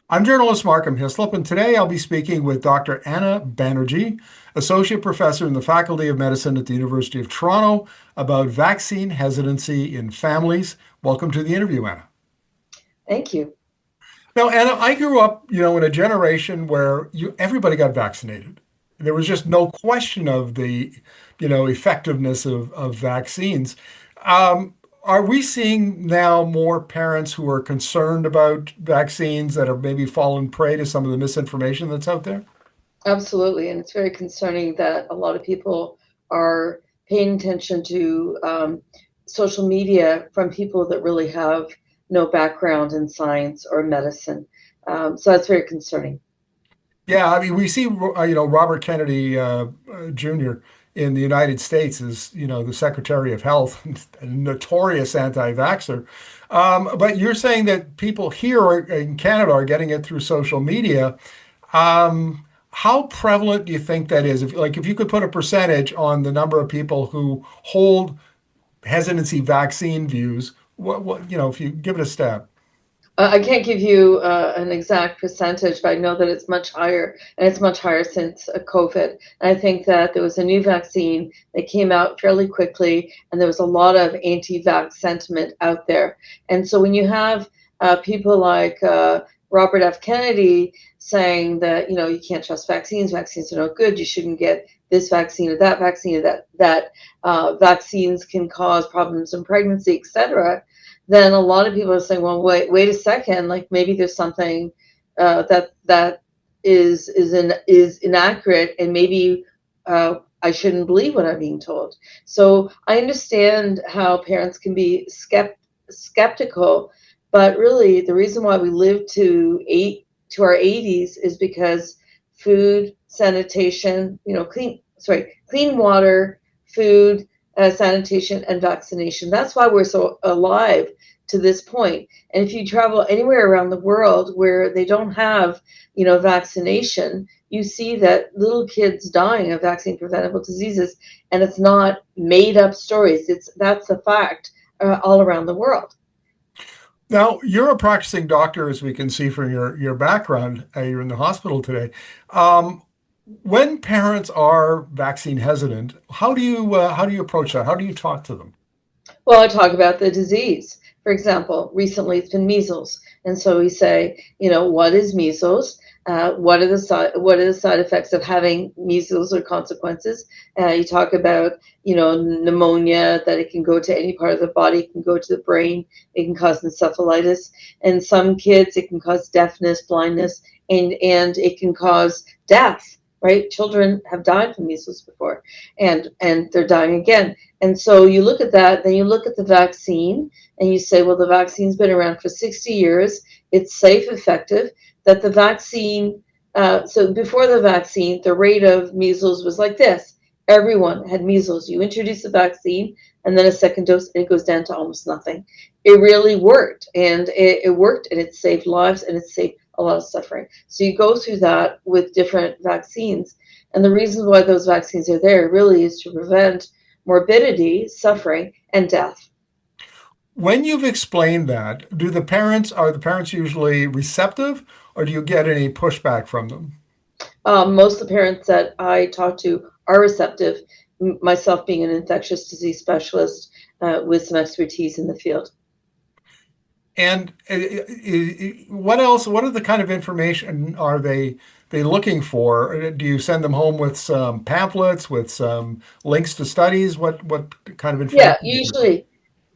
I'm journalist Markham Hislop, and today I'll be speaking with Dr. Anna Banerji, Associate Professor in the Faculty of Medicine at the University of Toronto, about vaccine hesitancy in families. Welcome to the interview, Anna. Thank you. Now, Anna, I grew up, in a generation where everybody got vaccinated. There was just no question of the, effectiveness of vaccines. Um, are we seeing now more parents who are concerned about vaccines that have maybe fallen prey to some of the misinformation that's out there? Absolutely. And it's very concerning that a lot of people are paying attention to social media from people that really have no background in science or medicine. So that's very concerning. Yeah, I mean, we see, Robert Kennedy Jr. in the United States is, the Secretary of Health, a notorious anti-vaxxer. But you're saying that people here in Canada are getting it through social media. How prevalent do you think that is? If you could put a percentage on the number of people who hold hesitancy vaccine views, if you give it a stab? I can't give you an exact percentage, but I know that it's much higher, and it's much higher since COVID. And I think that there was a new vaccine that came out fairly quickly, and there was a lot of anti-vax sentiment out there. And so when you have people like Robert F. Kennedy saying that you can't trust vaccines, vaccines are no good, you shouldn't get this vaccine or that vaccine, or that vaccines can cause problems in pregnancy, etc., then a lot of people are saying, well, wait a second, like maybe there's something that is inaccurate, and maybe I shouldn't believe what I'm being told. So I understand how parents can be skeptical, but really the reason why we live to our 80s is because food, sanitation, clean water, food, sanitation, and vaccination. That's why we're so alive to this point. And if you travel anywhere around the world where they don't have, vaccination, you see that little kids dying of vaccine preventable diseases, and it's not made up stories. That's a fact all around the world. Now, you're a practicing doctor, as we can see from your background. You're in the hospital today. Um, when parents are vaccine hesitant, how do you approach that? How do you talk to them? Well, I talk about the disease. For example, recently it's been measles, and so we say, what is measles? What are the side effects of having measles or consequences? You talk about, pneumonia, that it can go to any part of the body, it can go to the brain, it can cause encephalitis, and some kids it can cause deafness, blindness, and it can cause death. Right? Children have died from measles before, and they're dying again. And so you look at that, then you look at the vaccine, and you say, well, the vaccine's been around for 60 years. It's safe, effective. That the vaccine, so before the vaccine, the rate of measles was like this. Everyone had measles. You introduce the vaccine, and then a second dose, and it goes down to almost nothing. It really worked, and it worked, and it saved lives, and it saved a lot of suffering. So you go through that with different vaccines. And the reason why those vaccines are there really is to prevent morbidity, suffering, and death. When you've explained that, are the parents usually receptive, or do you get any pushback from them? Most of the parents that I talk to are receptive, myself being an infectious disease specialist with some expertise in the field. And what else? What are the kind of information are they looking for? Do you send them home with some pamphlets, with some links to studies? What kind of Yeah, information?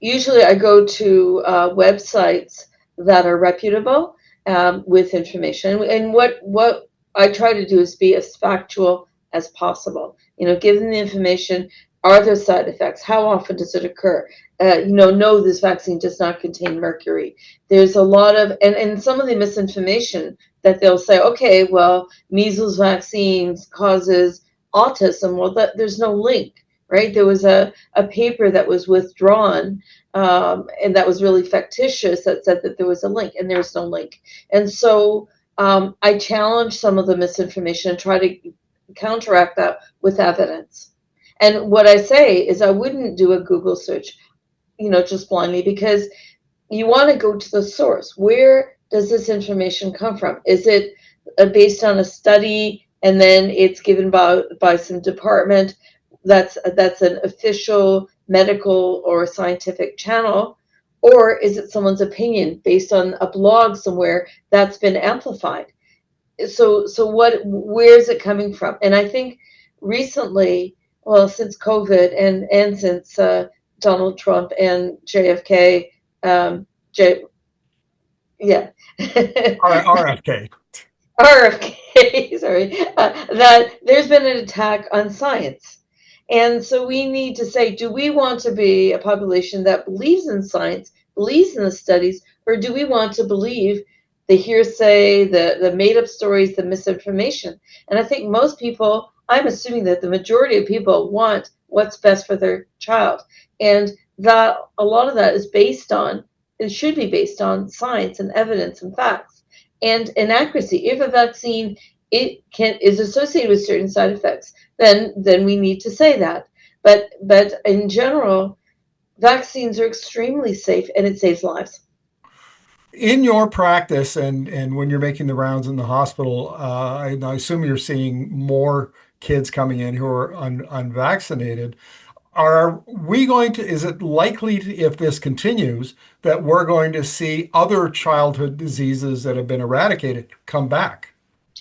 usually I go to websites that are reputable with information, and what I try to do is be as factual as possible. Give them the information. Are there side effects? How often does it occur? No, this vaccine does not contain mercury. There's a lot of, and some of the misinformation that they'll say, okay, well, measles vaccines causes autism. Well, there's no link, right? There was a paper that was withdrawn, and that was really factitious, that said that there was a link, and there's no link. And so I challenge some of the misinformation and try to counteract that with evidence. And what I say is I wouldn't do a Google search, just blindly, because you want to go to the source. Where does this information come from? Is it based on a study and then it's given by some department that's an official medical or scientific channel, or is it someone's opinion based on a blog somewhere that's been amplified? So where is it coming from? And I think recently, well, since COVID and since Donald Trump and JFK, J, yeah, RFK. RFK, sorry, that there's been an attack on science. And so we need to say, do we want to be a population that believes in science, believes in the studies, or do we want to believe the hearsay, the made up stories, the misinformation? And I think most people, I'm assuming that the majority of people want what's best for their child. And that a lot of that is based on, it should be based on science and evidence and facts and inaccuracy. If a vaccine is associated with certain side effects, then we need to say that. But in general, vaccines are extremely safe and it saves lives. In your practice and when you're making the rounds in the hospital, I assume you're seeing more kids coming in who are unvaccinated. Are we going to, is it likely to, if this continues, that we're going to see other childhood diseases that have been eradicated come back?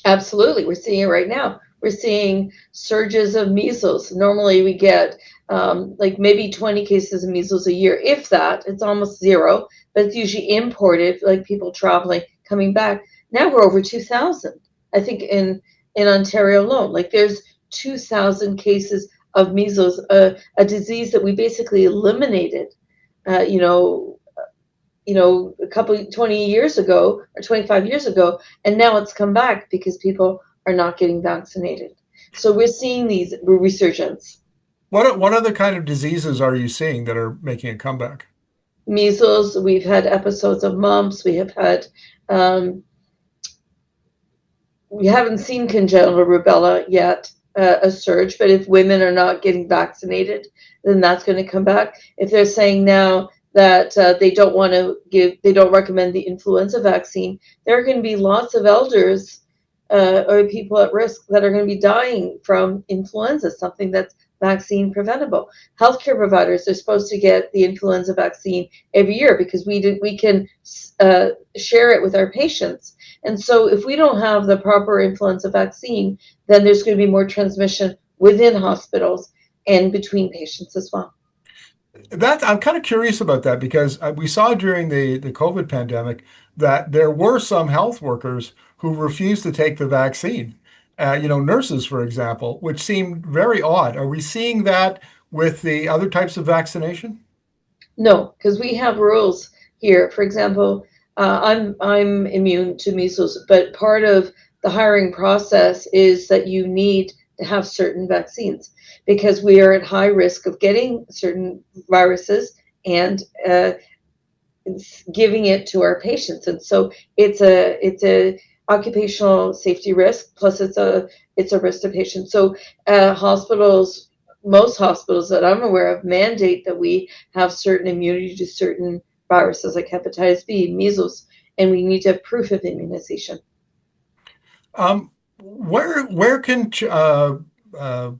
Absolutely. We're seeing it right now. We're seeing surges of measles. Normally, we get like maybe 20 cases of measles a year, if that. It's almost zero, but it's usually imported, like people traveling, coming back. Now we're over 2,000. I think in Ontario alone, like there's 2,000 cases of measles, a disease that we basically eliminated. Uh, you know, a couple 20 years ago or 25 years ago, and now it's come back because people are not getting vaccinated. So we're seeing these resurgence. What other kind of diseases are you seeing that are making a comeback? Measles, we've had episodes of mumps, um, we haven't seen congenital rubella yet, a surge, but if women are not getting vaccinated, then that's going to come back. If they're saying now that they don't recommend the influenza vaccine, there are going to be lots of elders or people at risk that are going to be dying from influenza, something that's vaccine preventable. Healthcare providers are supposed to get the influenza vaccine every year because we can share it with our patients. And so if we don't have the proper influenza vaccine, then there's going to be more transmission within hospitals and between patients as well. That I'm kind of curious about that because we saw during the COVID pandemic that there were some health workers who refused to take the vaccine. Nurses, for example, which seemed very odd. Are we seeing that with the other types of vaccination? No, because we have rules here. For example, I'm immune to measles, but part of the hiring process is that you need to have certain vaccines because we are at high risk of getting certain viruses and giving it to our patients. And so it's a occupational safety risk plus it's a risk to patients. So hospitals, most hospitals that I'm aware of, mandate that we have certain immunity to certain viruses like hepatitis B, measles, and we need to have proof of immunization. Where can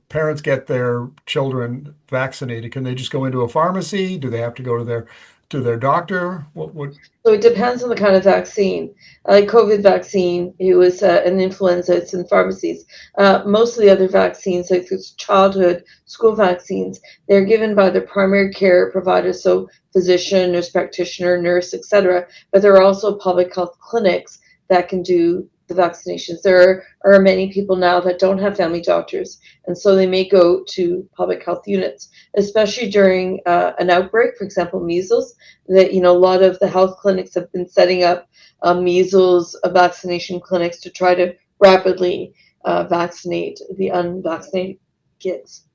parents get their children vaccinated? Can they just go into a pharmacy? Do they have to go to their doctor? What? So it depends on the kind of vaccine. Like COVID vaccine, it was an influenza. It's in pharmacies. Most of the other vaccines, like this childhood school vaccines, they're given by the primary care provider, so physician, nurse practitioner, nurse, etc. But there are also public health clinics that can do the vaccinations. There are many people now that don't have family doctors, and so they may go to public health units, especially during an outbreak, for example, measles. That a lot of the health clinics have been setting up measles vaccination clinics to try to rapidly vaccinate the unvaccinated kids.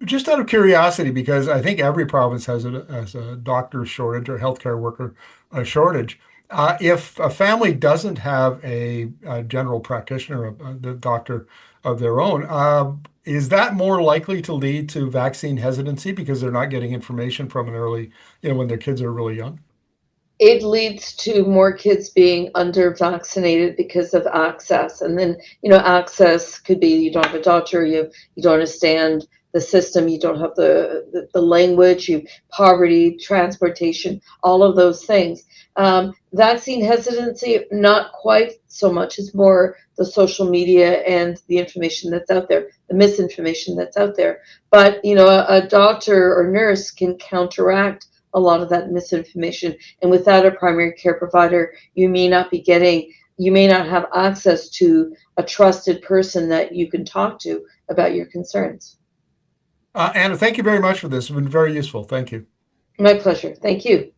Just out of curiosity, because I think every province has a doctor shortage or healthcare worker shortage. If a family doesn't have a general practitioner, the doctor of their own, is that more likely to lead to vaccine hesitancy because they're not getting information from an early, when their kids are really young? It leads to more kids being under vaccinated because of access. And then, access could be you don't have a doctor, you don't understand the system, you don't have the language, you poverty, transportation, all of those things. Vaccine hesitancy, not quite so much. It's more the social media and the information that's out there, the misinformation that's out there. But, a doctor or nurse can counteract a lot of that misinformation. And without a primary care provider, you may not have access to a trusted person that you can talk to about your concerns. Anna, thank you very much for this. It's been very useful. Thank you. My pleasure. Thank you.